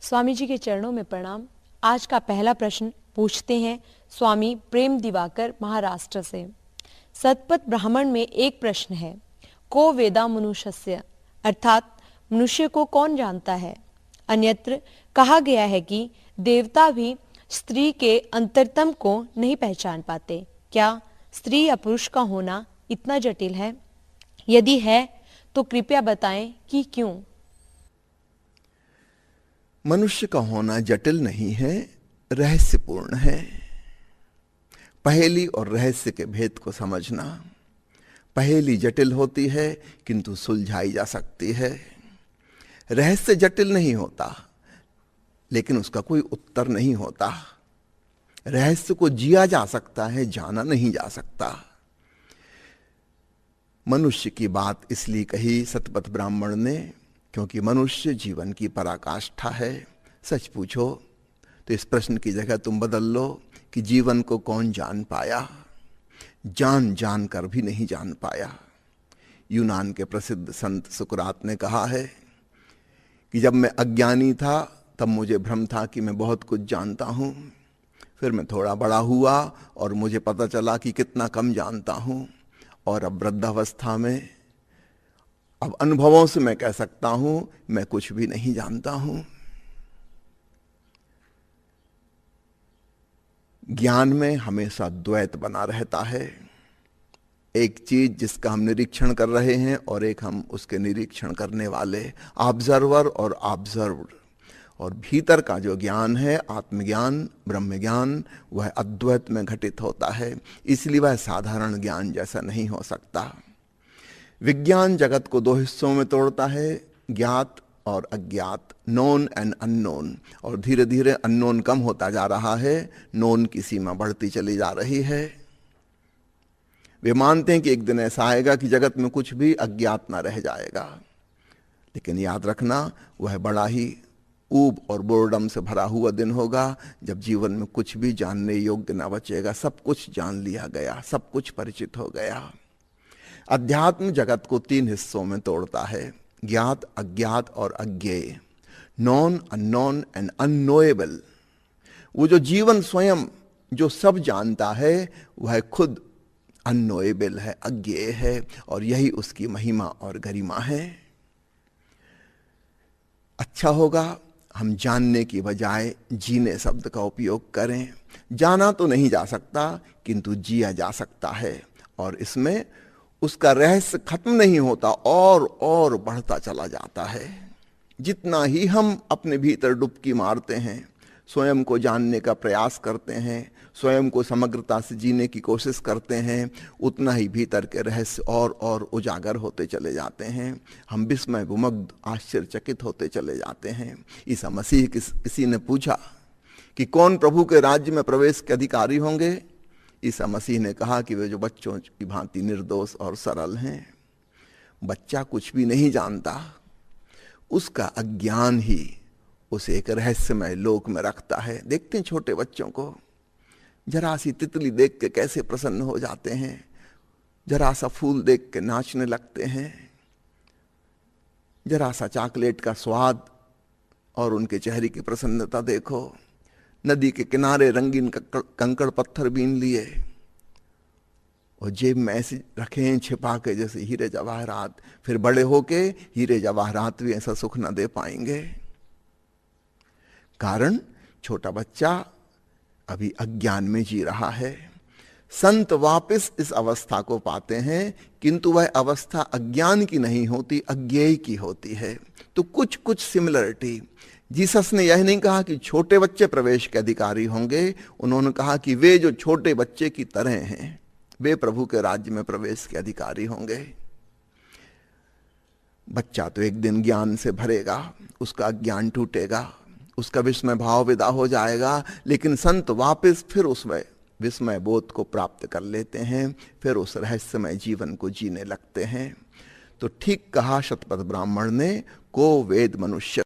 स्वामी जी के चरणों में प्रणाम। आज का पहला प्रश्न पूछते हैं स्वामी प्रेम दिवाकर महाराष्ट्र से। सतपथ ब्राह्मण में एक प्रश्न है, को वेदा मनुष्यस्य, अर्थात मनुष्य को कौन जानता है। अन्यत्र कहा गया है कि देवता भी स्त्री के अंतरतम को नहीं पहचान पाते। क्या स्त्री या पुरुष का होना इतना जटिल है? यदि है तो कृपया बताएं कि क्यों। मनुष्य का होना जटिल नहीं है, रहस्यपूर्ण है। पहेली और रहस्य के भेद को समझना। पहेली जटिल होती है किंतु सुलझाई जा सकती है। रहस्य जटिल नहीं होता लेकिन उसका कोई उत्तर नहीं होता। रहस्य को जिया जा सकता है, जाना नहीं जा सकता। मनुष्य की बात इसलिए कही सतपथ ब्राह्मण ने क्योंकि मनुष्य जीवन की पराकाष्ठा है। सच पूछो तो इस प्रश्न की जगह तुम बदल लो कि जीवन को कौन जान पाया। जान जान कर भी नहीं जान पाया। यूनान के प्रसिद्ध संत सुकरात ने कहा है कि जब मैं अज्ञानी था तब मुझे भ्रम था कि मैं बहुत कुछ जानता हूं। फिर मैं थोड़ा बड़ा हुआ और मुझे पता चला कि कितना कम जानता हूं। और अब वृद्धावस्था में, अब अनुभवों से मैं कह सकता हूं मैं कुछ भी नहीं जानता हूं। ज्ञान में हमेशा द्वैत बना रहता है। एक चीज जिसका हम निरीक्षण कर रहे हैं और एक हम उसके निरीक्षण करने वाले, ऑब्जर्वर और ऑब्जर्व्ड। और भीतर का जो ज्ञान है, आत्मज्ञान, ब्रह्म ज्ञान, वह अद्वैत में घटित होता है। इसलिए वह साधारण ज्ञान जैसा नहीं हो सकता। विज्ञान जगत को दो हिस्सों में तोड़ता है, ज्ञात और अज्ञात, नोन एंड अननोन। और धीरे धीरे अननोन कम होता जा रहा है, नोन की सीमा बढ़ती चली जा रही है। वे मानते हैं कि एक दिन ऐसा आएगा कि जगत में कुछ भी अज्ञात ना रह जाएगा। लेकिन याद रखना, वह बड़ा ही ऊब और बोर्डम से भरा हुआ दिन होगा जब जीवन में कुछ भी जानने योग्य न बचेगा। सब कुछ जान लिया गया, सब कुछ परिचित हो गया। अध्यात्म जगत को तीन हिस्सों में तोड़ता है, ज्ञात, अज्ञात और अज्ञेय, नॉन, अननोन एंड अननोएबल। वो जो जीवन स्वयं जो सब जानता है वह खुद अननोएबल है, अज्ञेय है, और यही उसकी महिमा और गरिमा है। अच्छा होगा हम जानने की बजाय जीने शब्द का उपयोग करें। जाना तो नहीं जा सकता किंतु जिया जा सकता है, और इसमें उसका रहस्य खत्म नहीं होता और बढ़ता चला जाता है। जितना ही हम अपने भीतर डुबकी मारते हैं, स्वयं को जानने का प्रयास करते हैं, स्वयं को समग्रता से जीने की कोशिश करते हैं, उतना ही भीतर के रहस्य और उजागर होते चले जाते हैं। हम विस्मय विमुग्ध आश्चर्यचकित होते चले जाते हैं। ईसा मसीह किसी ने पूछा कि कौन प्रभु के राज्य में प्रवेश के अधिकारी होंगे। ईसा मसीह ने कहा कि वे जो बच्चों की भांति निर्दोष और सरल हैं। बच्चा कुछ भी नहीं जानता, उसका अज्ञान ही उसे एक रहस्यमय लोक में रखता है। देखते हैं छोटे बच्चों को, जरा सी तितली देख के कैसे प्रसन्न हो जाते हैं, जरा सा फूल देख के नाचने लगते हैं, जरा सा चॉकलेट का स्वाद और उनके चेहरे की प्रसन्नता देखो। नदी के किनारे रंगीन कंकड़ पत्थर बीन लिए और जेब में ऐसे रखे हैं छिपा के जैसे हीरे जवाहरात। फिर बड़े होके हीरे जवाहरात भी ऐसा सुख न दे पाएंगे। कारण छोटा बच्चा अभी अज्ञान में जी रहा है। संत वापस इस अवस्था को पाते हैं किंतु वह अवस्था अज्ञान की नहीं होती, अज्ञेय की होती है। तो कुछ कुछ सिमिलरिटी। जीसस ने यह नहीं कहा कि छोटे बच्चे प्रवेश के अधिकारी होंगे, उन्होंने कहा कि वे जो छोटे बच्चे की तरह हैं वे प्रभु के राज्य में प्रवेश के अधिकारी होंगे। बच्चा तो एक दिन ज्ञान से भरेगा, उसका ज्ञान टूटेगा, उसका विस्मय भाव विदा हो जाएगा, लेकिन संत वापस फिर उसमें विस्मय बोध को प्राप्त कर लेते हैं, फिर उस रहस्यमय जीवन को जीने लगते हैं। तो ठीक कहा शतपथ ब्राह्मण ने, को वेद मनुष्य।